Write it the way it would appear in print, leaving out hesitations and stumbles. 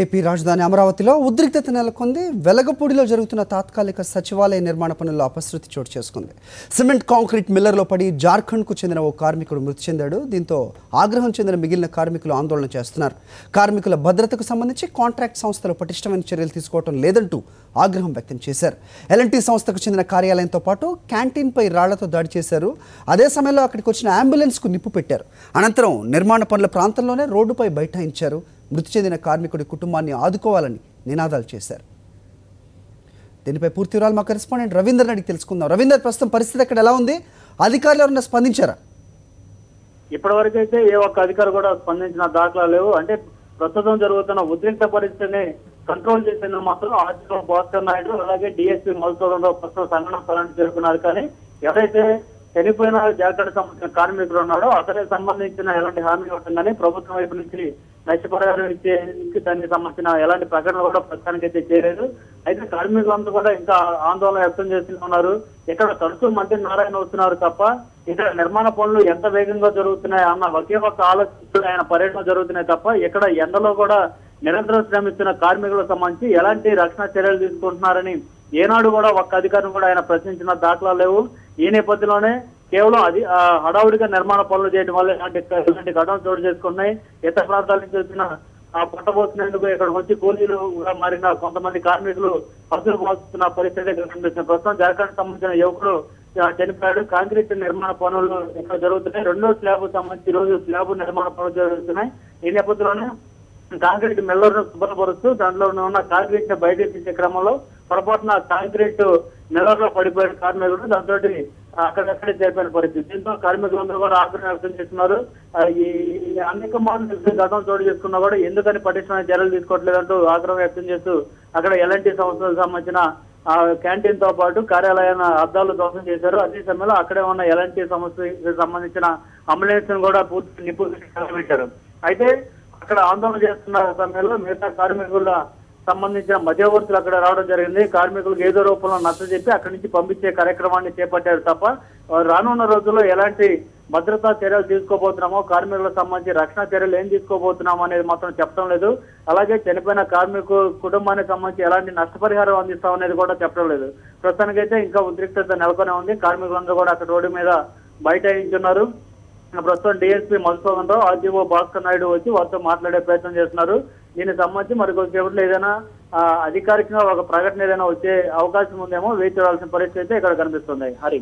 AP రాజధాని అమరావతిలో ఉద్రిక్తత నెలకొంది. వెలగపూడిలో జరుగుతున్న తాత్కాలిక సచివాలయ నిర్మాణ పనుల్లో అపశృతి చోటు చేసుకుంది. సిమెంట్ కాంక్రీట్ మిల్లర్లో పడి జార్ఖండ్కు చెందిన ఓ కార్మికుడు మృతి చెందాడు. దీంతో ఆగ్రహం చెందిన మిగిలిన కార్మికులు ఆందోళన చేస్తున్నారు. కార్మికుల భద్రతకు సంబంధించి కాంట్రాక్ట్ సంస్థలు పటిష్టమైన చర్యలు తీసుకోవడం లేదంటూ ఆగ్రహం వ్యక్తం చేశారు. ఎల్ఎన్టీ సంస్థకు చెందిన కార్యాలయంతో పాటు క్యాంటీన్పై రాళ్లతో దాడి చేశారు. అదే సమయంలో అక్కడికి వచ్చిన అంబులెన్స్కు నిప్పు పెట్టారు. అనంతరం నిర్మాణ పనుల ప్రాంతంలోనే రోడ్డుపై బైఠాయించారు. మృతి చెందిన కార్మికుడి కుటుంబాన్ని ఆదుకోవాలని నినాదాలు చేశారు. దీనిపై పూర్తి వివరాలు మా కరెస్పాండెంట్ రవీందర్ అడిగి తెలుసుకుందాం. రవీందర్, ప్రస్తుతం పరిస్థితి అక్కడ ఎలా ఉంది? అధికారులు ఎవరైనా స్పందించారా? ఇప్పటివరకు అయితే ఏ ఒక్క అధికారి కూడా స్పందించిన దాఖలా లేవు. అంటే ప్రస్తుతం జరుగుతున్న ఉద్రిక్త పరిస్థితిని కంట్రోల్ చేసేందుకు మాత్రం ఆర్టీఓ భాస్కర్ నాయుడు అలాగే డిఎస్పీ మధుసూదనరావు ప్రస్తుతం సంఘటన స్థలానికి చేరుకున్నారు. కానీ ఎవరైతే చనిపోయిన జాగ్రత్త సంబంధించిన కార్మికులు ఉన్నాడో అతనికి సంబంధించిన ఎలాంటి హామీ ఇవ్వడం కానీ ప్రభుత్వం వైపు నుంచి నష్టపరిహారం ఇచ్చే దానికి సంబంధించిన ఎలాంటి ప్రకటన కూడా ప్రస్తుతానికి అయితే చేయలేదు. అయితే కార్మికులంతా కూడా ఇంకా ఆందోళన వ్యక్తం చేస్తున్నారు. ఇక్కడ తరచూ మంత్రి నారాయణ వస్తున్నారు తప్ప ఇక్కడ నిర్మాణ పనులు ఎంత వేగంగా జరుగుతున్నాయి అన్న ఒకే ఒక్క ఆలోచన ఆయన పర్యటన జరుగుతున్నాయి తప్ప ఇక్కడ ఎండలో కూడా నిరంతరం శ్రమిస్తున్న కార్మికులకు సంబంధించి ఎలాంటి రక్షణ చర్యలు తీసుకుంటున్నారని ఏనాడు కూడా ఒక్క అధికారిని కూడా ఆయన ప్రశ్నించిన దాఖలా లేవు. ఈ నేపథ్యంలోనే కేవలం అది హడావుడిగా నిర్మాణ పనులు చేయడం వల్ల ఇలాంటి ఘటనలు చోటు చేసుకున్నాయి. ఇతర ప్రాంతాల నుంచి వచ్చిన పట్టబోతున్నందుకు ఇక్కడ వచ్చి కూలీలుగా మారిన కొంతమంది కార్మికులు పసులు పోస్తున్న పరిస్థితి కనిపిస్తుంది. ప్రస్తుతం జార్ఖండ్ సంబంధించిన యువకులు చనిపోయాడు. కాంక్రీట్ నిర్మాణ పనులు ఇక్కడ జరుగుతున్నాయి. రెండో స్లాబ్ సంబంధించి ఈ రోజు స్లాబ్ నిర్మాణ పనులు జరుగుతున్నాయి. ఈ నేపథ్యంలోనే కాంక్రీట్ మిల్లర్ను శుభ్రపరుస్తూ దాంట్లో ఉన్న కాంక్రీట్ ని బయట తీసే క్రమంలో పొరపాటున కాంక్రీట్ మిల్లర్లో పడిపోయిన కార్మికుడు దాంతో అక్కడక్కడే చేరిపోయిన పరిస్థితి. దీంతో కార్మికులందరూ కూడా ఆగ్రహం వ్యక్తం చేస్తున్నారు. ఈ అనేక మార్లు ఘటన చోటు చేసుకున్నా కూడా ఎందుకని పటిష్టమైన చర్యలు తీసుకోవట్లేదంటూ ఆగ్రహం వ్యక్తం చేస్తూ అక్కడ ఎల్ఎన్టీ సంస్థలకు సంబంధించిన క్యాంటీన్ తో పాటు కార్యాలయాన్ని అద్దాలు ధ్వంసం చేశారు. అదే సమయంలో అక్కడే ఉన్న ఎల్ఎన్టీ సంస్థకు సంబంధించిన అంబులెన్స్ కూడా పూర్తి నిప్పు పెట్టారు. అయితే అక్కడ ఆందోళన చేస్తున్న సమయంలో మిగతా కార్మికుల సంబంధించిన మధ్యవర్తులు అక్కడ రావడం జరిగింది. కార్మికులకు ఏదో రూపంలో నచ్చజెప్పి అక్కడి నుంచి పంపించే కార్యక్రమాన్ని చేపట్టారు తప్ప రానున్న రోజుల్లో ఎలాంటి భద్రతా చర్యలు తీసుకోబోతున్నామో కార్మికులకు సంబంధించి రక్షణ చర్యలు ఏం తీసుకోబోతున్నామో అనేది మాత్రం చెప్పడం లేదు. అలాగే చనిపోయిన కార్మికు కుటుంబానికి సంబంధించి ఎలాంటి నష్టపరిహారం అందిస్తామనేది కూడా చెప్పడం లేదు. ప్రస్తుతానికైతే ఇంకా ఉద్రిక్తత నెలకొనే ఉంది. కార్మికులందరూ కూడా అక్కడ రోడ్డు మీద బైఠాయించున్నారు. ప్రస్తుతం డిఎస్పీ మధుసూదనరావు ఆర్టీఓ భాస్కర్ నాయుడు వచ్చి వారితో మాట్లాడే ప్రయత్నం చేస్తున్నారు. దీనికి సంబంధించి మరి కొద్దిసేపట్లో ఏదైనా అధికారికంగా ఒక ప్రకటన ఏదైనా వచ్చే అవకాశం ఉందేమో వేచి చూడాల్సిన పరిస్థితి అయితే ఇక్కడ కనిపిస్తుంది. హరి.